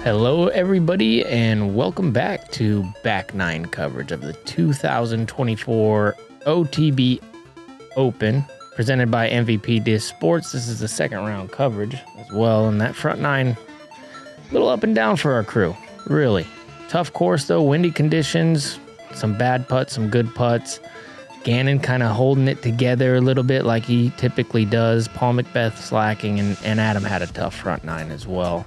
Hello, everybody, and welcome back to Back 9 coverage of the 2024 OTB Open, presented by MVP Disc Sports. This is the second round coverage as well, and that front nine, a little up and down for our crew, really. Tough course, though, windy conditions, some bad putts, some good putts. Gannon kind of holding it together a little bit like he typically does. Paul McBeth slacking, and Adam had a tough front nine as well.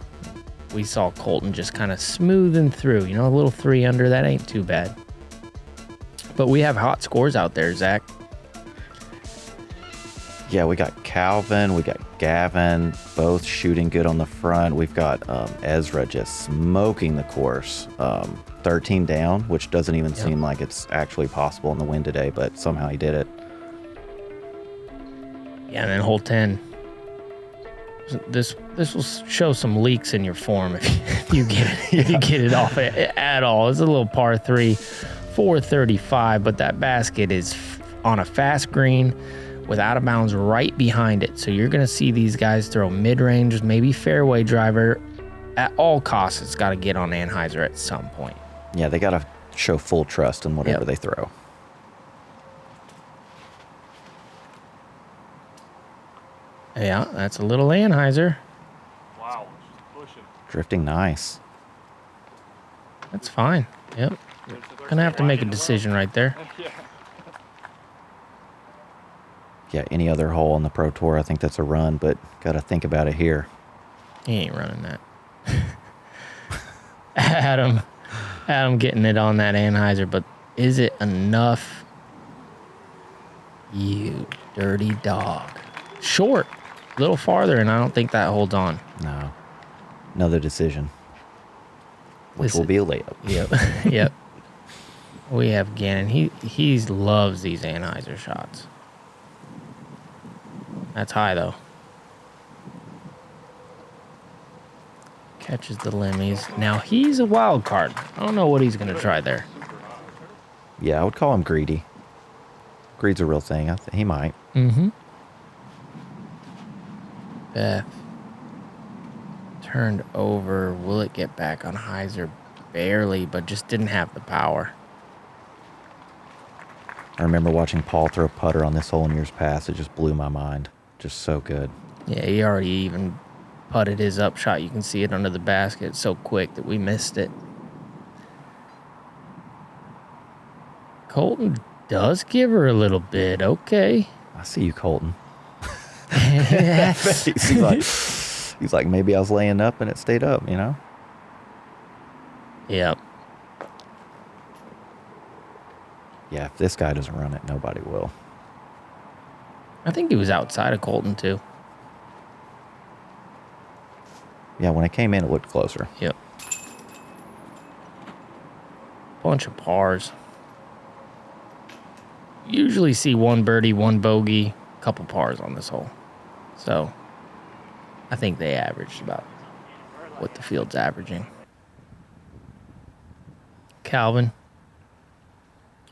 We saw Colten just kind of smoothing through. You know, a little 3 under, that ain't too bad. But we have hot scores out there, Zach. Yeah, we got Calvin, we got Gavin, both shooting good on the front. We've got Ezra just smoking the course. 13 down, which doesn't even seem like it's actually possible in the wind today, but somehow he did it. Yeah, and then hole 10. This will show some leaks in your form if you get it, if you get it off at all. It's a little par 3, 435, but that basket is on a fast green with out of bounds right behind it. So you're going to see these guys throw mid-range, maybe fairway driver. At all costs, it's got to get on Anheuser at some point. Yeah, they got to show full trust in whatever they throw. Yeah, that's a little Anheuser. Wow, she's pushing. Drifting nice. That's fine. Yep. Gonna have to make a decision right there. Yeah, any other hole on the Pro Tour, I think that's a run, but got to think about it here. He ain't running that. Adam getting it on that Anheuser, but is it enough? You dirty dog. Short. A little farther, and I don't think that holds on. No. Another decision, which will be a layup. Yep. Yep. We have Gannon. He loves these Anheuser shots. That's high, though. Catches the limmies. Now, he's a wild card. I don't know what he's going to try there. Yeah, I would call him greedy. Greed's a real thing. He might. Mm-hmm. Beth turned over. Will it get back on Heiser? Barely, but just didn't have the power. I remember watching Paul throw a putter on this hole in years past. It just blew my mind. Just so good. Yeah, he already even putted his up shot. You can see it under the basket so quick that we missed it. Colten does give her a little bit. Okay. I see you, Colten. He's like, maybe I was laying up and it stayed up, you know? Yep. Yeah, if this guy doesn't run it, nobody will. I think he was outside of Colten, too. Yeah, when it came in, it looked closer. Yep. Bunch of pars. Usually see one birdie, one bogey, couple pars on this hole. So, I think they averaged about what the field's averaging. Calvin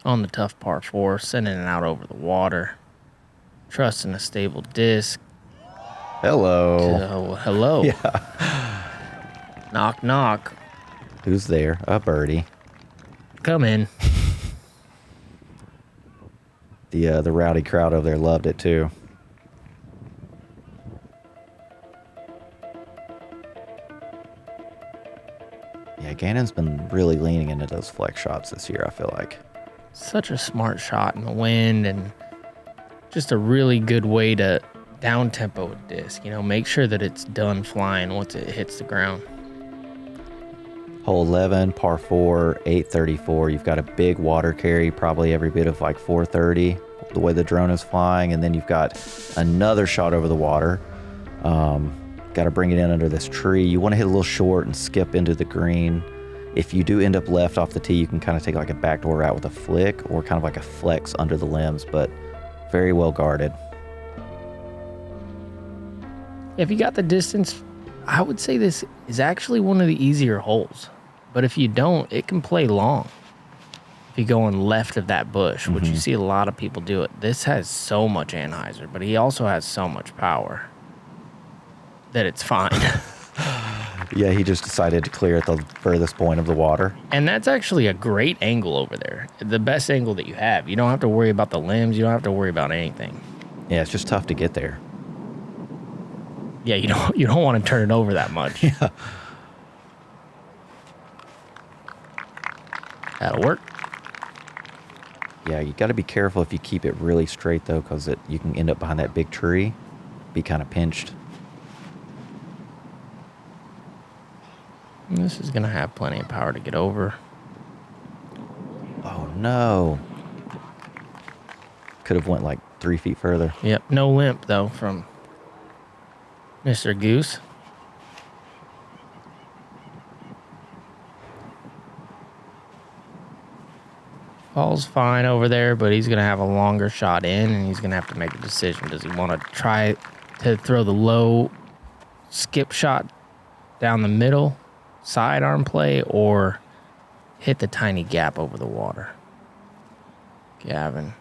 on the tough par 4, sending it out over the water. Trusting a stable disc. Hello. Hello. Yeah. Knock, knock. Who's there? A birdie. Come in. The rowdy crowd over there loved it too. Yeah, Gannon's been really leaning into those flex shots this year, I feel like. Such a smart shot in the wind, and just a really good way to down tempo a disc. You know, make sure that it's done flying once it hits the ground. Hole 11, par 4, 834. You've got a big water carry, probably every bit of like 430, the way the drone is flying. And then you've got another shot over the water. Got to bring it in under this tree. You want to hit a little short and skip into the green. If you do end up left off the tee, you can kind of take like a backdoor route with a flick or kind of like a flex under the limbs, but very well guarded. If you got the distance, I would say this is actually one of the easier holes. But if you don't, it can play long. If you're going left of that bush, which you see a lot of people do it. This has so much Anheuser, but he also has so much power that it's fine. Yeah, he just decided to clear at the furthest point of the water. And that's actually a great angle over there. The best angle that you have. You don't have to worry about the limbs. You don't have to worry about anything. Yeah, it's just tough to get there. Yeah, you don't want to turn it over that much. Yeah. That'll work. Yeah, you got to be careful if you keep it really straight, though, because you can end up behind that big tree, be kind of pinched. And this is going to have plenty of power to get over. Oh, no. Could have went like 3 feet further. Yep, no limp, though, from Mr. Goose. Paul's fine over there, but he's going to have a longer shot in, and he's going to have to make a decision. Does he want to try to throw the low skip shot down the middle, sidearm play, or hit the tiny gap over the water? Gannon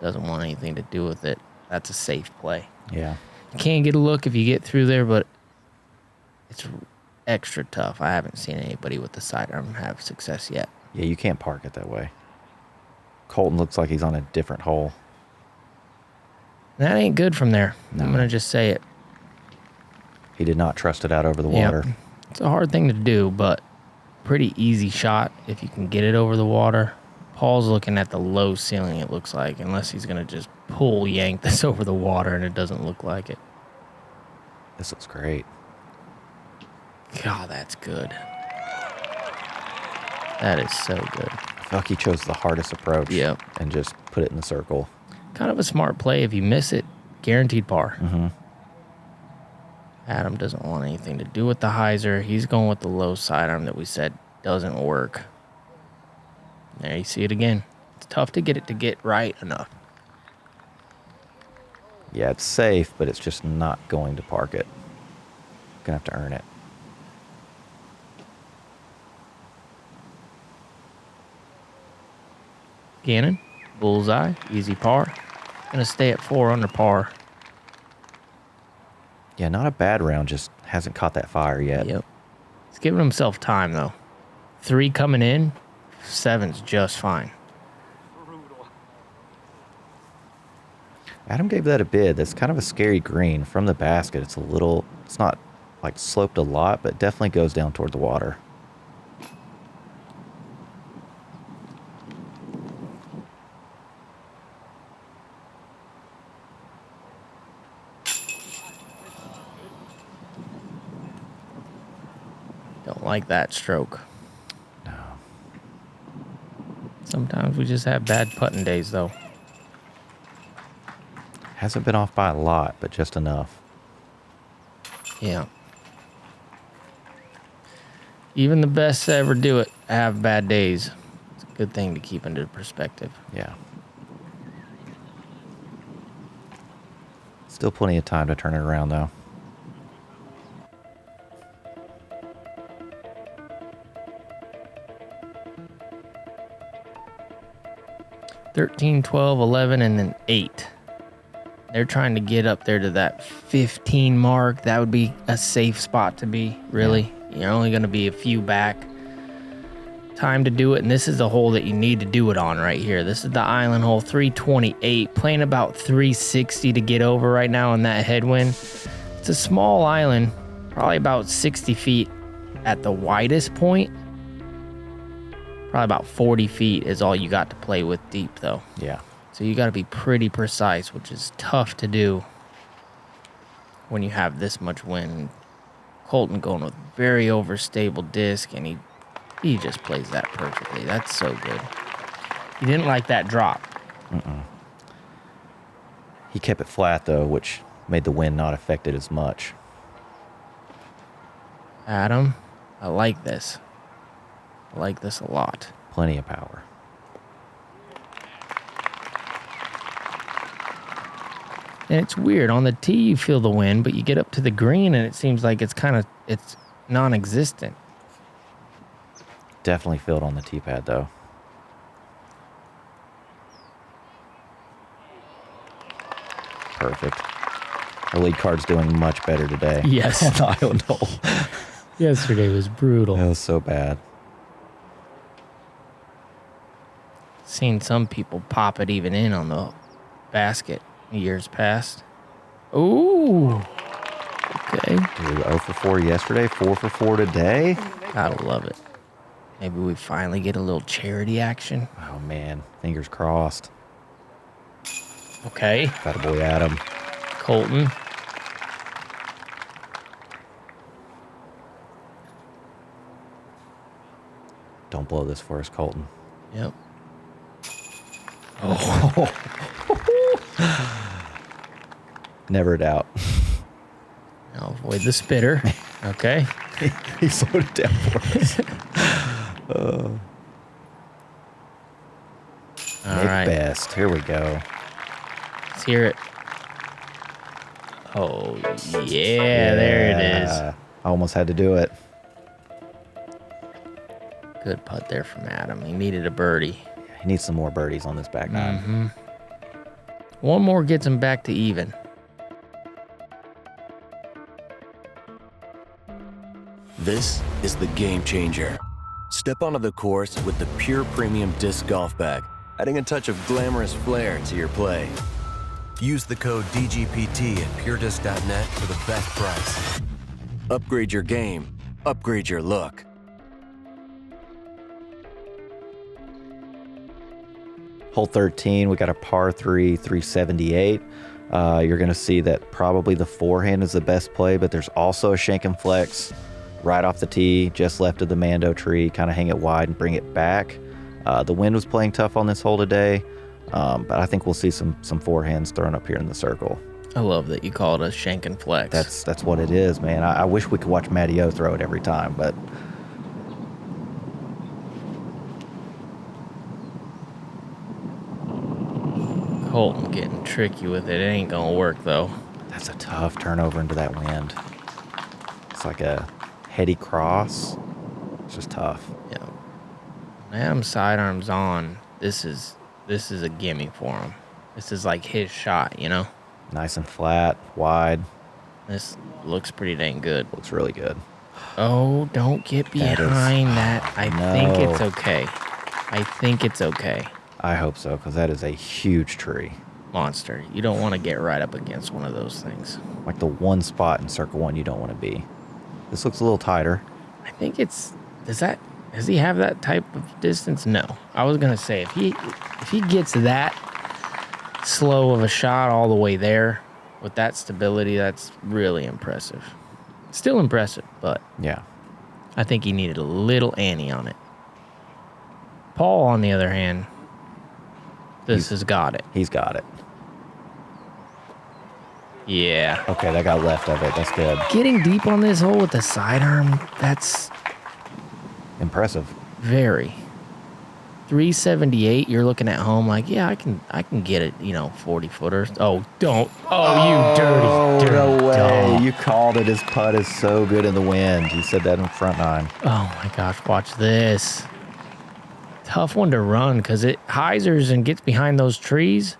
doesn't want anything to do with it. That's a safe play. Yeah. You can get a look if you get through there, but it's extra tough. I haven't seen anybody with the sidearm have success yet. Yeah, you can't park it that way. Colten looks like he's on a different hole. That ain't good from there. No. I'm going to just say it. He did not trust it out over the water. Yep. It's a hard thing to do, but pretty easy shot if you can get it over the water. Paul's looking at the low ceiling, it looks like, unless he's going to just yank this over the water, and it doesn't look like it. This looks great. God, that's good. That is so good. I feel like he chose the hardest approach. Yep. And just put it in the circle. Kind of a smart play. If you miss it, guaranteed par. Mm-hmm. Adam doesn't want anything to do with the hyzer. He's going with the low sidearm that we said doesn't work. There you see it again. It's tough to get it to get right enough. Yeah, it's safe, but it's just not going to park it. Gonna have to earn it. Gannon, bullseye, easy par. Gonna stay at 4 under par. Yeah, not a bad round, just hasn't caught that fire yet. Yep. He's giving himself time, though. 3 coming in, 7's just fine. Adam gave that a bid. That's kind of a scary green. From the basket, it's not like sloped a lot, but definitely goes down toward the water. Don't like that stroke. No. Sometimes we just have bad putting days, though. Hasn't been off by a lot, but just enough. Yeah. Even the best to ever do it have bad days. It's a good thing to keep into perspective. Yeah. Still plenty of time to turn it around, though. $13, $12, $11, and then 8. They're trying to get up there to that 15 mark. That would be a safe spot to be, really. Yeah. You're only going to be a few back. Time to do it, and this is the hole that you need to do it on right here. This is the island hole, 328. Playing about 360 to get over right now on that headwind. It's a small island, probably about 60 feet at the widest point. Probably about 40 feet is all you got to play with deep, though. Yeah. So you got to be pretty precise, which is tough to do when you have this much wind. Colten going with very overstable disc, and he just plays that perfectly. That's so good. He didn't like that drop. He kept it flat, though, which made the wind not affect it as much. Adam, I like this. I like this a lot. Plenty of power. And it's weird. On the tee, you feel the wind, but you get up to the green, and it seems like it's non-existent. Definitely feel it on the tee pad, though. Perfect. Our lead card's doing much better today. Yes. On the island hole. Yesterday was brutal. It was so bad. Seen some people pop it even in on the basket years past. Ooh. Okay. Dude, 0 for 4 yesterday, 4 for 4 today. Gotta love it. Maybe we finally get a little charity action. Oh, man. Fingers crossed. Okay. Got a boy Adam. Colten. Don't blow this for us, Colten. Yep. Never a doubt. Now avoid the spitter. Okay. He slowed it down for us. All right. Best. Here we go. Let's hear it. Oh, yeah, there it is. I almost had to do it. Good putt there from Adam. He needed a birdie. He needs some more birdies on this back nine. One more gets him back to even. This is the game changer. Step onto the course with the Pure Premium Disc Golf Bag, adding a touch of glamorous flair to your play. Use the code DGPT at puredisc.net for the best price. Upgrade your game. Upgrade your look. Hole 13, we got a par 3, 378. You're going to see that probably the forehand is the best play, but there's also a shank and flex right off the tee, just left of the Mando tree. Kind of hang it wide and bring it back. The wind was playing tough on this hole today, but I think we'll see some forehands thrown up here in the circle. I love that you call it a shank and flex. That's what it is, man. I wish we could watch Matty O throw it every time, but Colten getting tricky with it. It ain't gonna work though. that's a tough turnover into that wind. It's like a heady cross. It's just tough. Yeah. When Adam's sidearms on, this is a gimme for him. This is like his shot, you know? Nice and flat, wide. This looks pretty dang good. Looks really good. Oh, don't get That is- behind that. I think No. it's okay. I think it's okay. I hope so, because that is a huge tree. Monster. You don't want to get right up against one of those things. Like the one spot in circle one you don't want to be. This looks a little tighter. I think it's does he have that type of distance? No. I was gonna say if he gets that slow of a shot all the way there with that stability, that's really impressive. Still impressive, but Yeah. I think he needed a little ante on it. Paul, on the other hand, this has got it. He's got it. Yeah. Okay, that got left of it. That's good. Getting deep on this hole with the sidearm, that's Impressive. very. 378, you're looking at home like, yeah, I can get it, 40 footers. Oh, don't. Oh, you dirty No way. dog. You called it. His putt is so good in the wind. You said that in front nine. Oh my gosh, watch this. Tough one to run because it hyzers and gets behind those trees.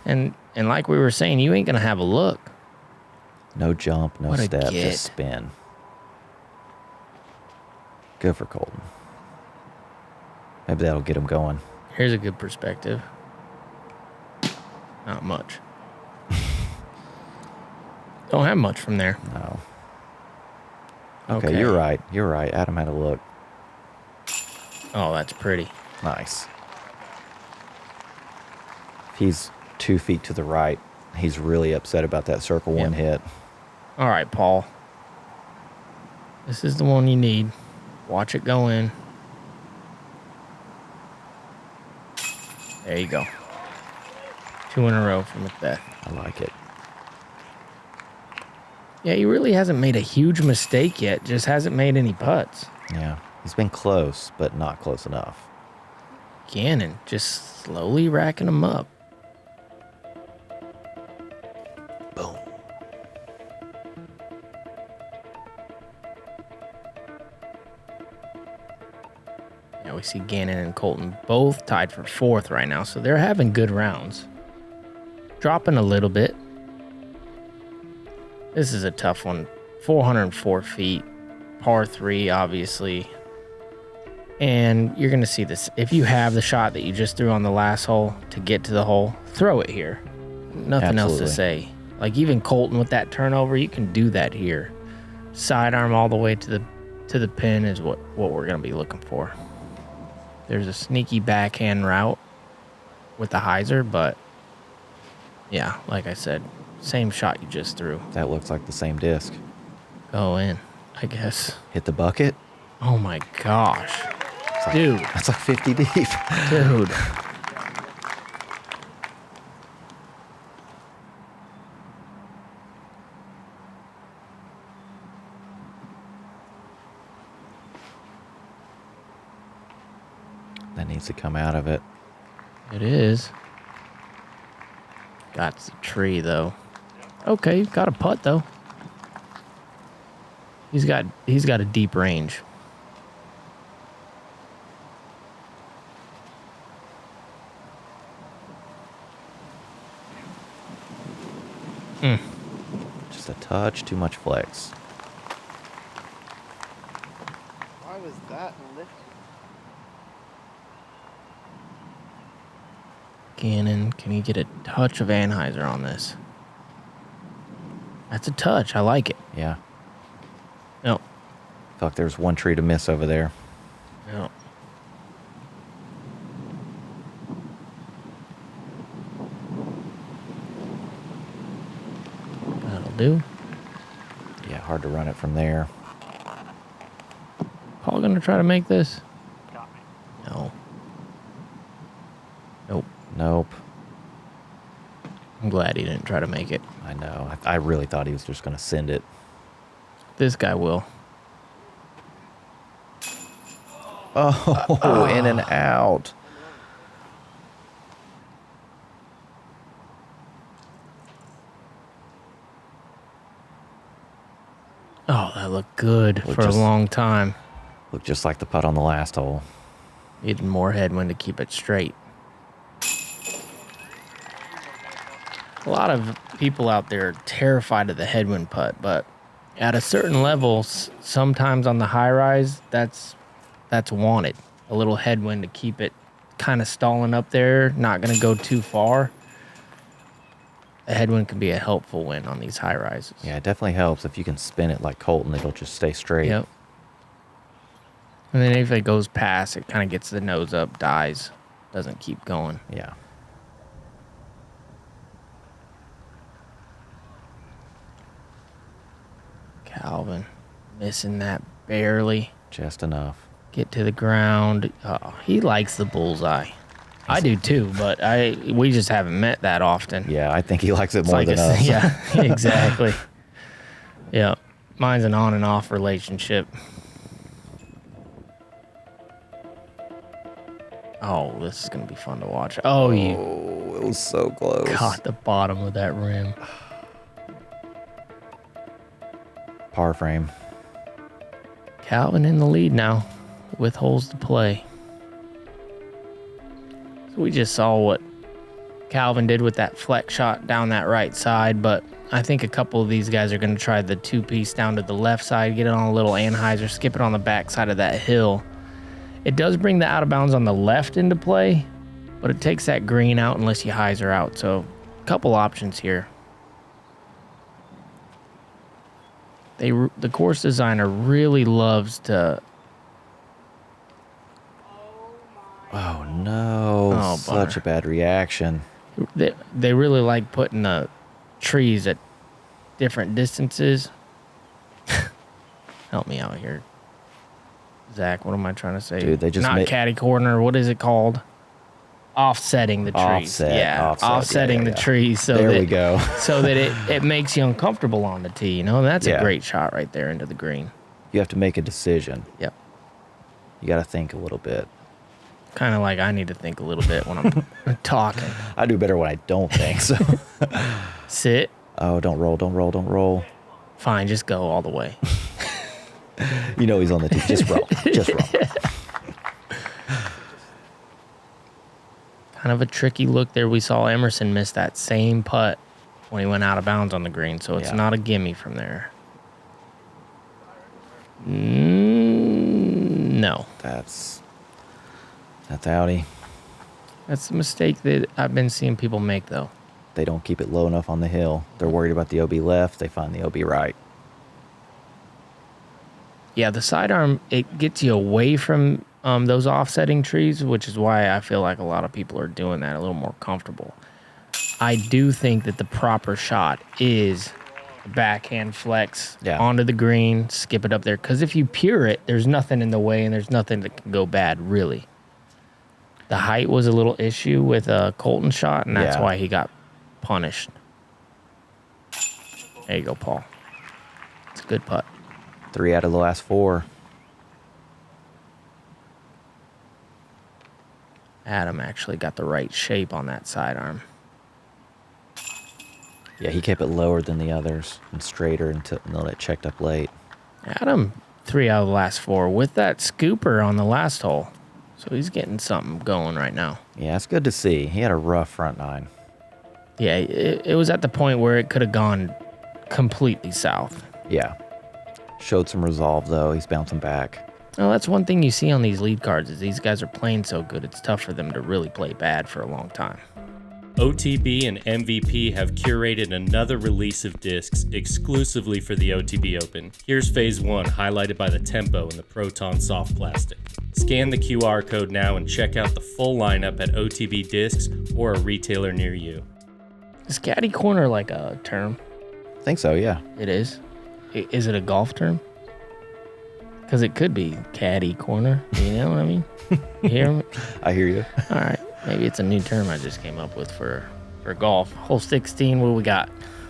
And like we were saying, you ain't going to have a look. No jump, no What a step, get. just spin. Good for Colten. Maybe that'll get him going. Here's a good perspective. Not much. Don't have much from there. No. Okay, you're right. You're right. Adam had a look. Oh, that's pretty. Nice. He's 2 feet to the right. He's really upset about that circle one hit. All right, Paul. This is the one you need. Watch it go in. There you go. 2 in a row for McBeth. I like it. Yeah, he really hasn't made a huge mistake yet. Just hasn't made any putts. Yeah. He's been close, but not close enough. Gannon just slowly racking them up. Boom. Yeah, we see Gannon and Colten both tied for 4th right now, so they're having good rounds. Dropping a little bit. This is a tough one. 404 feet, par 3, obviously. And you're going to see this. If you have the shot that you just threw on the last hole to get to the hole, throw it here. Nothing else to say. Like even Colten with that turnover, you can do that here. Sidearm all the way to the pin is what we're going to be looking for. There's a sneaky backhand route with the hyzer, but yeah, like I said, same shot you just threw. That looks like the same disc. Go in, I guess. Hit the bucket. Oh my gosh. Dude. That's like 50 deep. Dude. That needs to come out of it. It is. Got the tree, though. Okay, got a putt, though. He's got a deep range. Just a touch, too much flex. Why was that lifted? Gannon, can you get a touch of anhyzer on this? That's a touch. I like it. Yeah. No. Fuck, there's one tree to miss over there. No. That'll do. Yeah, hard to run it from there. Paul gonna try to make this? Got me. No. Nope. Nope. I'm glad he didn't try to make it. I know. I really thought he was just going to send it. This guy will. Oh, in and out. Oh, that looked good Looked for a just- long time. Looked just like the putt on the last hole. Needed more headwind to keep it straight. A lot of people out there are terrified of the headwind putt, but at a certain level, sometimes on the high rise, that's wanted. A little headwind to keep it kind of stalling up there, not going to go too far. A headwind can be a helpful win on these high rises. Yeah, it definitely helps. If you can spin it like Colten, it'll just stay straight. Yep. And then if it goes past, it kind of gets the nose up, dies, doesn't keep going. Yeah. Calvin missing that barely. Just enough. Get to the ground. Oh, he likes the bullseye. I do too, but we just haven't met that often. Yeah, I think he likes it It's more like than us. Yeah, exactly. Yeah, mine's an on and off relationship. Oh, this is gonna be fun to watch. Oh, you Oh, it was so close. caught the bottom of that rim. Par frame. Calvin in the lead now with holes to play. So we just saw what Calvin did with that flex shot down that right side, but I think a couple of these guys are going to try the two-piece down to the left side, get it on a little anhyzer, skip it on the back side of that hill. It does bring the out of bounds on the left into play, but it takes that green out unless you hyzer out. So a couple options here. The course designer really loves to. Oh, no. Oh, Such bummer. a bad reaction. They really like putting the trees at different distances. Help me out here, Zach. What am I trying to say? Dude, they just not catty corner. What is it called? Offsetting the trees. Offsetting the trees. So there that, we go. so that it makes you uncomfortable on the tee. You know, and that's a Yeah. great shot right there into the green. You have to make a decision. Yep. You got to think a little bit. Kind of like I need to think a little bit when I'm talking. I do better when I don't think. So. Sit. Oh, don't roll, don't roll, don't roll. Fine, just go all the way. You know he's on the tee. Just roll. Just roll. Kind of a tricky look there. We saw Emerson miss that same putt when he went out of bounds on the green, so it's not a gimme from there. No. That's outie. That's a mistake that I've been seeing people make, though. They don't keep it low enough on the hill. They're worried about the OB left. They find the OB right. Yeah, the sidearm, it gets you away from those offsetting trees, which is why I feel like a lot of people are doing that a little more comfortable. I do think that the proper shot is backhand flex onto the green, skip it up there. Because if you pure it, there's nothing in the way and there's nothing that can go bad, really. The height was a little issue with a Colten shot, and that's why he got punished. There you go, Paul. It's a good putt. 3 out of the last 4. Adam actually got the right shape on that sidearm. Yeah, he kept it lower than the others and straighter until it checked up late. Adam, 3 out of the last 4 with that scooper on the last hole. So he's getting something going right now. Yeah, it's good to see. He had a rough front 9. Yeah, it was at the point where it could have gone completely south. Yeah. Showed some resolve, though. He's bouncing back. Well, that's one thing you see on these lead cards is these guys are playing so good, it's tough for them to really play bad for a long time. OTB and MVP have curated another release of discs exclusively for the OTB Open. Here's Phase 1, highlighted by the Tempo and the Proton Soft Plastic. Scan the QR code now and check out the full lineup at OTB Discs or a retailer near you. Is caddy corner like a term? I think so, yeah. It is? Is it a golf term? Because it could be caddy corner. You know what I mean? You hear me? I hear you. All right. Maybe it's a new term I just came up with for golf. Hole 16, what we got?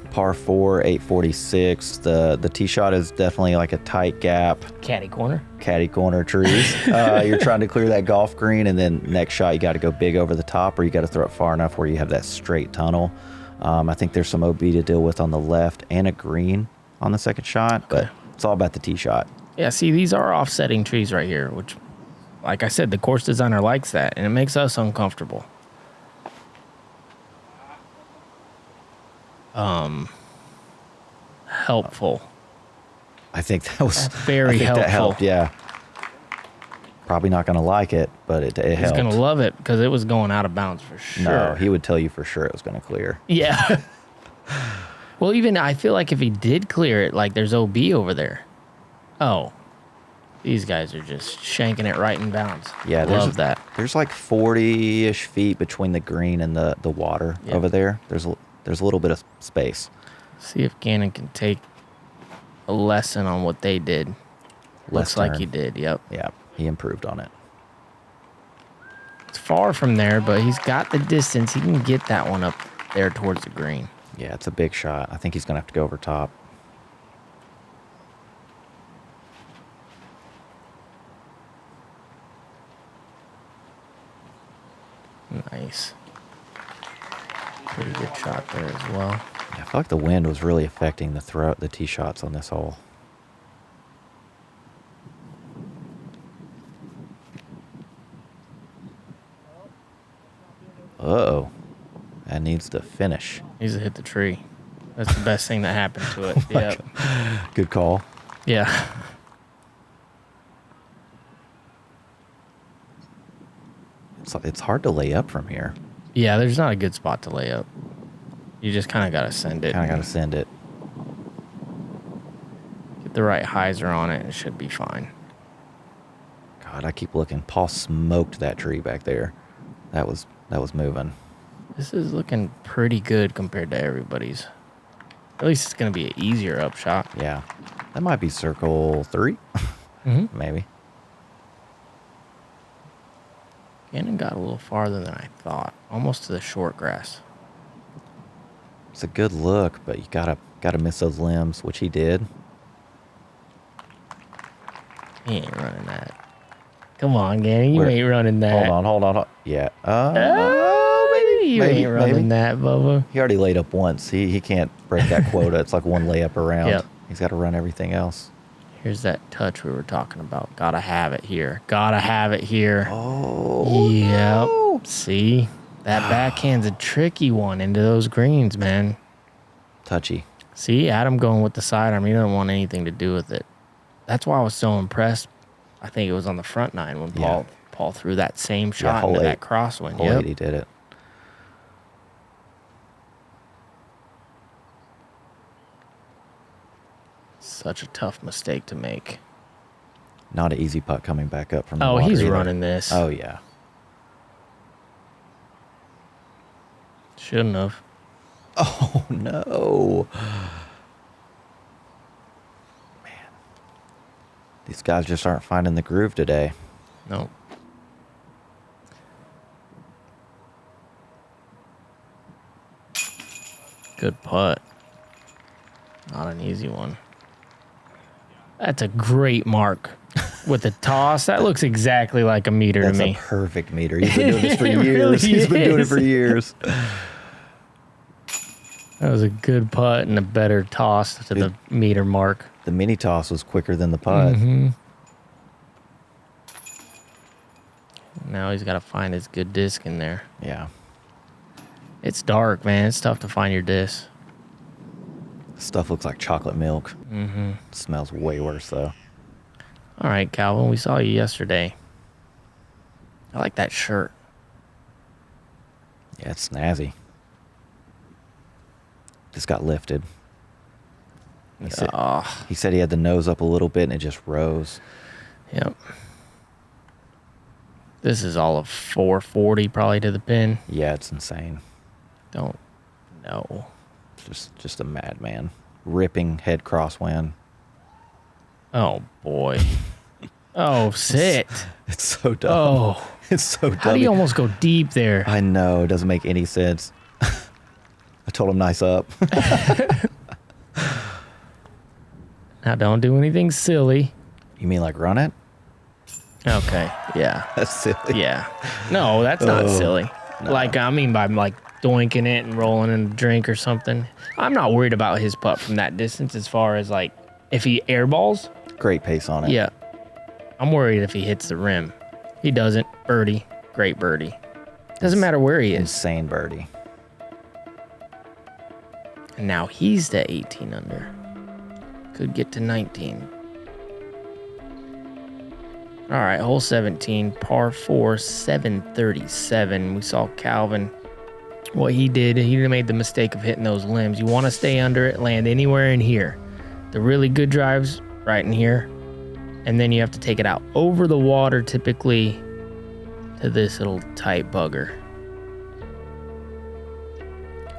Par 4, 846. The tee shot is definitely like a tight gap. Caddy corner? Caddy corner trees. You're trying to clear that golf green, and then next shot you got to go big over the top, or you got to throw it far enough where you have that straight tunnel. I think there's some OB to deal with on the left and a green on the second shot, but it's all about the tee shot. Yeah, see, these are offsetting trees right here, which, like I said, the course designer likes that, and it makes us uncomfortable. Helpful. I think that was very helpful. That helped, yeah. Probably not going to like it, but it helped. He's going to love it because it was going out of bounds for sure. No, he would tell you for sure it was going to clear. Yeah. Well, even I feel like if he did clear it, like there's OB over there. Oh, these guys are just shanking it right in bounds. Yeah, love that. There's like 40-ish feet between the green and the water over there. There's a little bit of space. See if Gannon can take a lesson on what they did. Looks like he did, yep. Yeah, he improved on it. It's far from there, but he's got the distance. He can get that one up there towards the green. Yeah, it's a big shot. I think he's going to have to go over top. Nice. Pretty good shot there as well. Yeah, I feel like the wind was really affecting the tee shots on this hole. Uh-oh. That needs to finish. Needs to hit the tree. That's the best thing that happened to it. Yep. Good call. Yeah. It's hard to lay up from here. Yeah, there's not a good spot to lay up. You just kind of got to send it. Kind of got to send it. Get the right hyzer on it, and it should be fine. God, I keep looking. Paul smoked that tree back there. That was moving. This is looking pretty good compared to everybody's. At least it's going to be an easier up shot. Yeah. That might be circle 3. Maybe. Gannon got a little farther than I thought. Almost to the short grass. It's a good look, but you gotta miss those limbs, which he did. He ain't running that. Come on, Gannon. You ain't running that. Hold on. Yeah. You ain't running that, Bubba. He already laid up once. He can't break that quota. It's like one layup around. Yep. He's got to run everything else. Here's that touch we were talking about. Gotta have it here. Gotta have it here. Oh. Yep. No. See? That backhand's a tricky one into those greens, man. touchy. See, Adam going with the sidearm. He doesn't want anything to do with it. That's why I was so impressed. I think it was on the front nine when Paul threw that same shot into that crosswind. Hole 8, he did it. Such a tough mistake to make. Not an easy putt coming back up from the Oh, water he's either. running this. Oh, yeah. Shouldn't have. Oh, no. Man. These guys just aren't finding the groove today. No. Good putt. Not an easy one. That's a great mark with the toss. That looks exactly like a meter That's to me. a perfect meter. He's been doing this for It years. really He's been doing it is. for years. That was a good putt and a better toss to the meter mark. The mini toss was quicker than the putt. Mm-hmm. Now he's got to find his good disc in there. Yeah. It's dark, man. It's tough to find your disc. Stuff looks like chocolate milk. Mm-hmm. Smells way worse, though. All right, Calvin, we saw you yesterday. I like that shirt. Yeah, it's snazzy. Just got lifted. He said he had the nose up a little bit and it just rose. Yep. This is all of 440 probably to the pin. Yeah, it's insane. Don't know. Just a madman. Ripping head crosswind. Oh, boy. Oh, sit. It's so dumb. Oh. It's so dumb. How do you almost go deep there? I know. It doesn't make any sense. I told him nice up. Now, don't do anything silly. You mean like run it? Okay, yeah. That's silly. Yeah. No, that's not silly. no. Like, I mean by like doinking it and rolling in a drink or something. I'm not worried about his putt from that distance as far as like if he airballs. Great pace on it. Yeah. I'm worried if he hits the rim. He doesn't. Birdie. Great birdie. Doesn't matter where he is. Insane birdie. And now he's to 18 under. Could get to 19. All right, hole 17, par 4, 737. We saw Calvin. What he did, he made the mistake of hitting those limbs. You want to stay under it, land anywhere in here. The really good drives, right in here. And then you have to take it out over the water, typically, to this little tight bugger.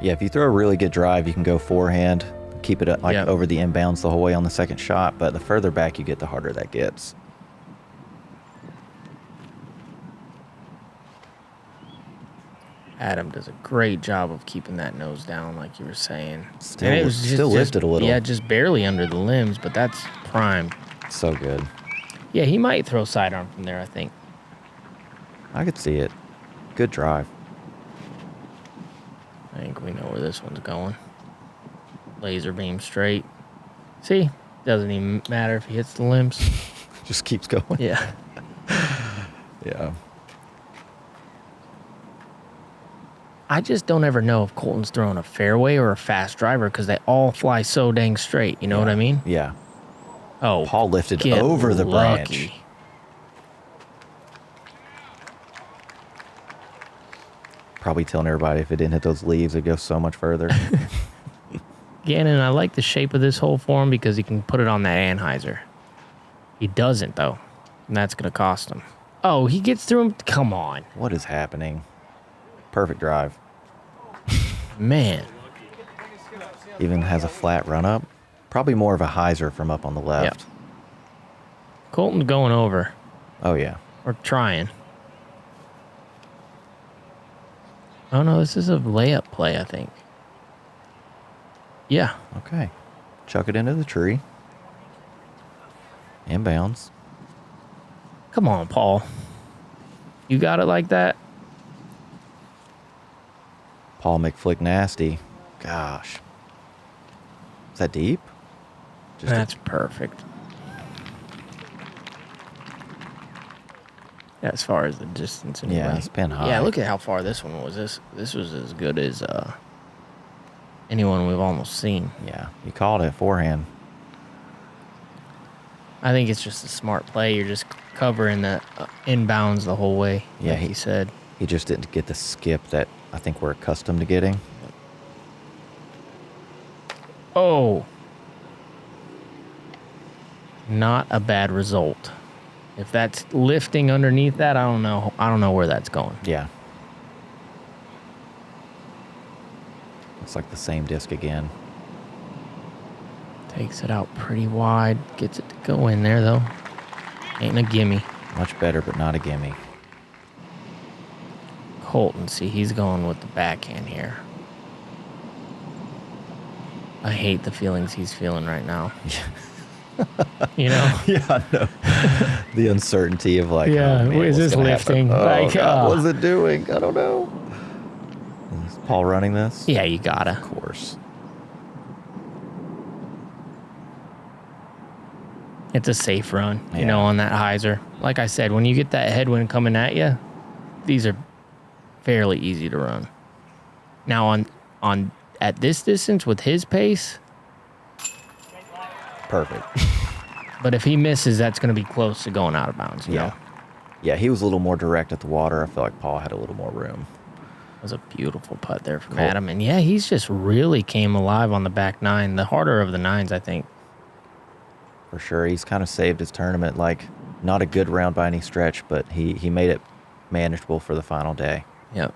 Yeah, if you throw a really good drive, you can go forehand, keep it like over the inbounds the whole way on the second shot. But the further back you get, the harder that gets. Adam does a great job of keeping that nose down, like you were saying. Still, and it was still lifted a little. Yeah, just barely under the limbs, but that's prime. So good. Yeah, he might throw sidearm from there, I think. I could see it. Good drive. I think we know where this one's going. Laser beam straight. See? Doesn't even matter if he hits the limbs. Just keeps going. Yeah. Yeah. I just don't ever know if Colton's throwing a fairway or a fast driver because they all fly so dang straight. You know what I mean? Yeah. Oh, Paul lifted get over the lucky. branch. Probably telling everybody if it didn't hit those leaves, it'd go so much further. Gannon, I like the shape of this hole for him because he can put it on that Anheuser. He doesn't, though. And that's going to cost him. Oh, he gets through him. Come on. What is happening? Perfect drive. Man. Even has a flat run up. Probably more of a hyzer from up on the left. Yep. Colton's going over. Oh, yeah. Or trying. Oh, no, this is a layup play, I think. Yeah. Okay. Chuck it into the tree. Inbounds. Come on, Paul. You got it like that? Paul McFlick nasty. Gosh. Is that deep? Just That's perfect. Yeah, as far as the distance anyway. Yeah, it's been high. Yeah, look at how far this one was. This was as good as anyone we've almost seen. Yeah, he called it forehand. I think it's just a smart play. You're just covering the inbounds the whole way, Yeah, like he said. He just didn't get the skip that I think we're accustomed to getting. Oh. Not a bad result. If that's lifting underneath that, I don't know. I don't know where that's going. Yeah. Looks like the same disc again. Takes it out pretty wide. Gets it to go in there, though. Ain't a gimme. Much better, but not a gimme. Colten, see, he's going with the backhand here. I hate the feelings he's feeling right now. You know? Yeah, I know. The uncertainty of like, yeah, oh, man, is what's this gonna lifting? happen? Like, God, what's it doing? I don't know. Is Paul running this? Yeah, you gotta. Of course. It's a safe run, you Yeah. know, on that hyzer. Like I said, when you get that headwind coming at you, these are fairly easy to run. Now on at this distance with his pace, Perfect. but if he misses, that's going to be close to going out of bounds. You know? Yeah, he was a little more direct at the water. I feel like Paul had a little more room. It was a beautiful putt there from Cool. Adam. And yeah, he's just really came alive on the back nine. The harder of the nines, I think. For sure. He's kind of saved his tournament. Like, not a good round by any stretch, but he made it manageable for the final day. Yep.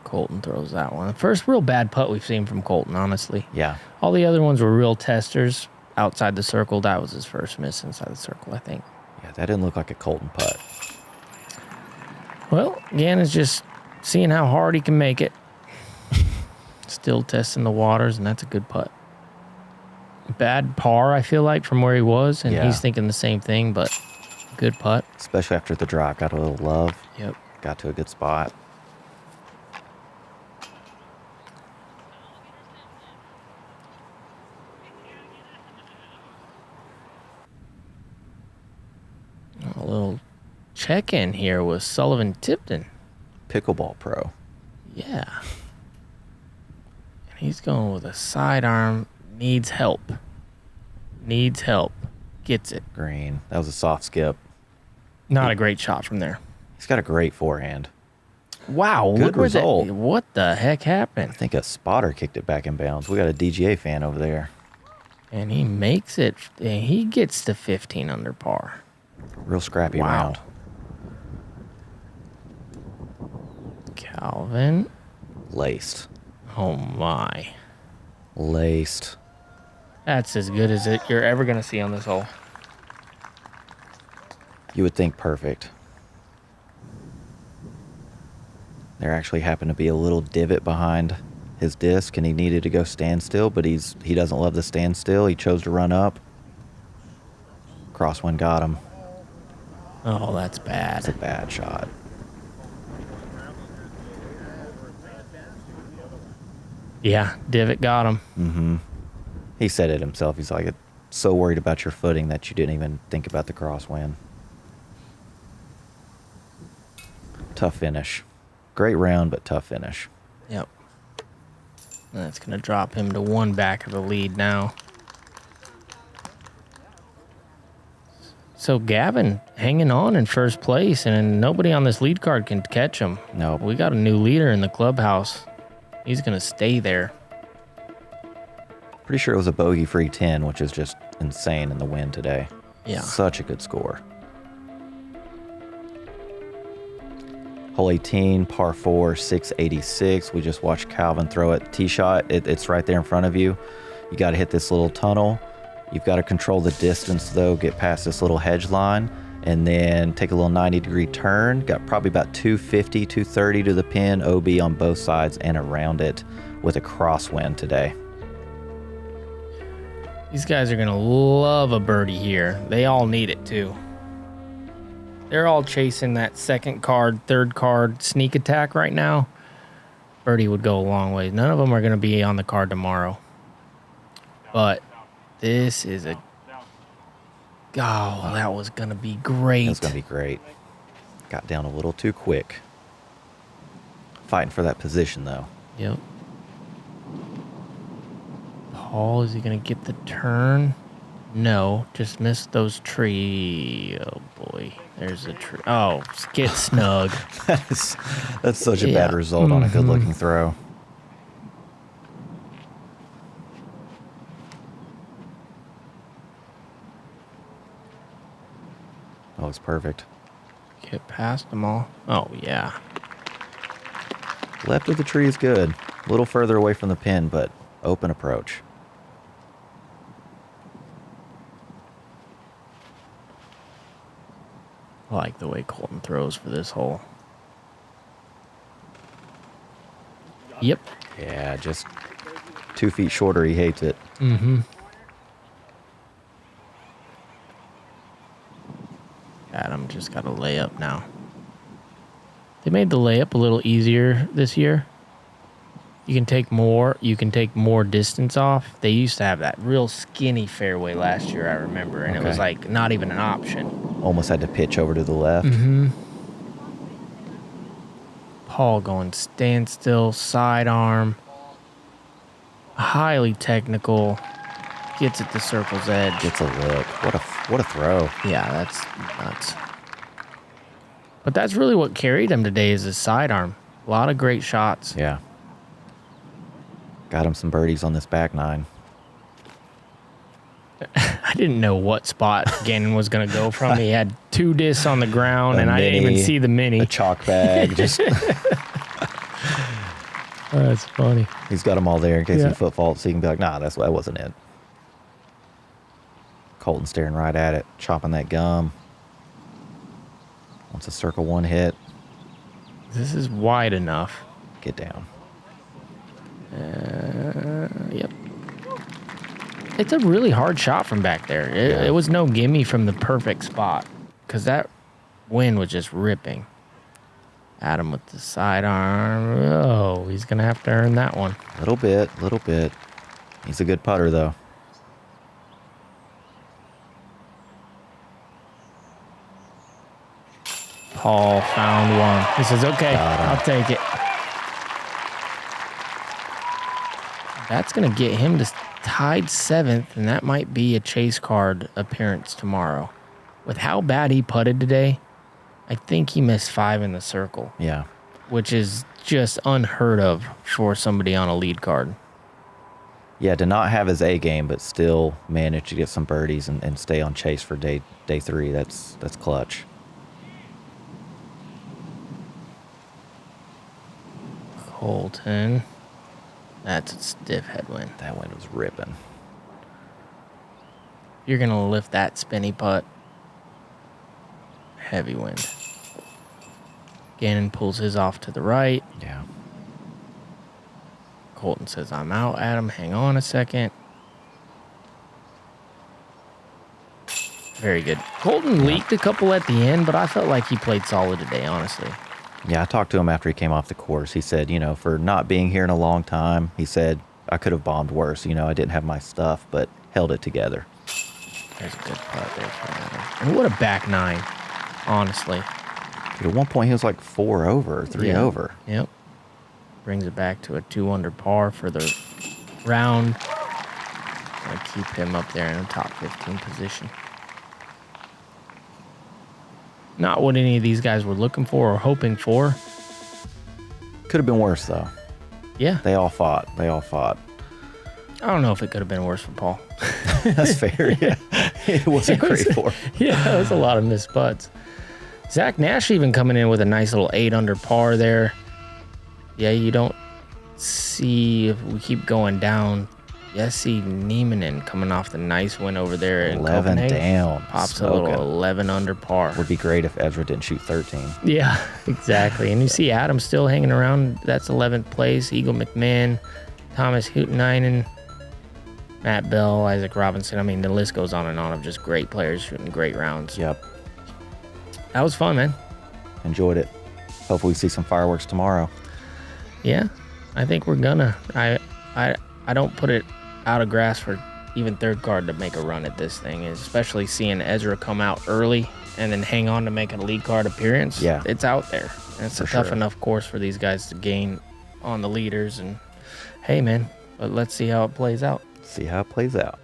Colten throws that one. The first real bad putt we've seen from Colten, honestly. Yeah. All the other ones were real testers outside the circle. That was his first miss inside the circle, I think. Yeah, that didn't look like a Colten putt. Well, Gannon's just seeing how hard he can make it. Still testing the waters, and that's a good putt. Bad par, I feel like, from where he was, and Yeah. he's thinking the same thing, but good putt. Especially after the drop. Got a little love. Yep. Got to a good spot. A little check-in here with Sullivan Tipton. Pickleball pro. Yeah. And he's going with a sidearm. Needs help. Needs help. Gets it. Green. That was a soft skip. Not a great shot from there. He's got a great forehand. Wow. Good look where result. what the heck I happened? think a spotter kicked it back in bounds. We got a DGA fan over there. And he makes it. And he gets to 15 under par. Real scrappy Wow. round. Calvin. Laced. Oh, my. Laced. That's as good as you're ever going to see on this hole. You would think perfect. There actually happened to be a little divot behind his disc, and he needed to go standstill, but he doesn't love the standstill. He chose to run up. Crosswind got him. Oh, that's bad. It's a bad shot. Yeah, divot got him. Mm-hmm. He said it himself. He's like, so worried about your footing that you didn't even think about the crosswind. Tough finish. Great round, but tough finish. Yep. And that's going to drop him to one back of the lead now. So Gavin hanging on in first place, and nobody on this lead card can catch him. No. We got a new leader in the clubhouse. He's going to stay there. Pretty sure it was a bogey-free 10, which is just insane in the wind today. Yeah. Such a good score. Hole 18, par 4, 686. We just watched Calvin throw it. Tee shot, it's right there in front of you. You got to hit this little tunnel. You've got to control the distance, though, get past this little hedge line, and then take a little 90-degree turn. Got probably about 250, 230 to the pin, OB on both sides and around it with a crosswind today. These guys are going to love a birdie here. They all need it, too. They're all chasing that second card, third card sneak attack right now. Birdie would go a long way. None of them are going to be on the card tomorrow. But this is a... Oh, that was going to be great. It was going to be great. Got down a little too quick. Fighting for that position, though. Yep. Paul, is he going to get the turn? No, just missed those tree. Oh, boy. There's a tree. Oh, get snug. That's such a bad result on a good-looking throw. That looks perfect. Get past them all. Oh, yeah. Left of the tree is good. A little further away from the pin, but open approach. I like the way Colten throws for this hole. Yep. Yeah, just 2 feet shorter. He hates it. Mm-hmm. Adam just got a layup now. They made the layup a little easier this year. You can take more distance off. They used to have that real skinny fairway last year, I remember, and it was like not even an option. Almost had to pitch over to the left. Mm-hmm. Paul going standstill, sidearm. Highly technical. Gets at the circle's edge. Gets a look. What a throw. Yeah, that's nuts. But that's really what carried him today is his sidearm. A lot of great shots. Yeah. Got him some birdies on this back nine. I didn't know what spot Gannon was going to go from. He had 2 discs on the ground, and I didn't even see the mini. A chalk bag. Just That's funny. He's got them all there in case he foot faults, so he can be like, nah, that wasn't it. Colten staring right at it, chopping that gum. Wants a circle 1 hit. This is wide enough. Get down. Yep. It's a really hard shot from back there. It was no gimme from the perfect spot because that wind was just ripping. Adam with the sidearm. Oh, he's going to have to earn that one. Little bit. He's a good putter, though. Paul found one. He says, okay, I'll take it. That's going to get him to tied 7th, and that might be a chase card appearance tomorrow. With how bad he putted today, I think he missed 5 in the circle. Yeah. Which is just unheard of for somebody on a lead card. Yeah, to not have his A game, but still manage to get some birdies and stay on chase for day 3. That's clutch. Colten. That's a stiff headwind. That wind was ripping. You're going to lift that spinny putt. Heavy wind. Gannon pulls his off to the right. Yeah. Colten says, I'm out, Adam. Hang on a second. Very good. Colten leaked a couple at the end, but I felt like he played solid today, honestly. Yeah, I talked to him after he came off the course. He said, for not being here in a long time, he said, I could have bombed worse. I didn't have my stuff, but held it together. There's a good putt there for Adam. And what a back 9, honestly. Dude, at one point, he was like 4 over, 3 over. Yep. Brings it back to a 2 under par for the round. Gonna keep him up there in the top 15 position. Not what any of these guys were looking for or hoping for. Could have been worse, though. Yeah. They all fought. I don't know if it could have been worse for Paul. That's fair, yeah. It wasn't great for him. Yeah, it was a lot of missed putts. Zach Nash even coming in with a nice little 8 under par there. Yeah, you don't see, if we keep going down, Jesse Niemanen coming off the nice win over there in 11 Copenhagen. down. Pops Smoking. a little 11 under par. Would be great if Ezra didn't shoot 13. Yeah, exactly. And you see Adam still hanging around. That's 11th place. Eagle McMahon, Thomas Hootinainen, Matt Bell, Isaac Robinson. I mean, the list goes on and on of just great players shooting great rounds. Yep. That was fun, man. Enjoyed it. Hopefully we see some fireworks tomorrow. Yeah, I think we're gonna. I don't put it out of grasp for even third card to make a run at this thing, especially seeing Ezra come out early and then hang on to make a lead card appearance. Yeah. It's out there. And it's For a tough sure. enough course for these guys to gain on the leaders. And hey, man, but let's see how it plays out. See how it plays out.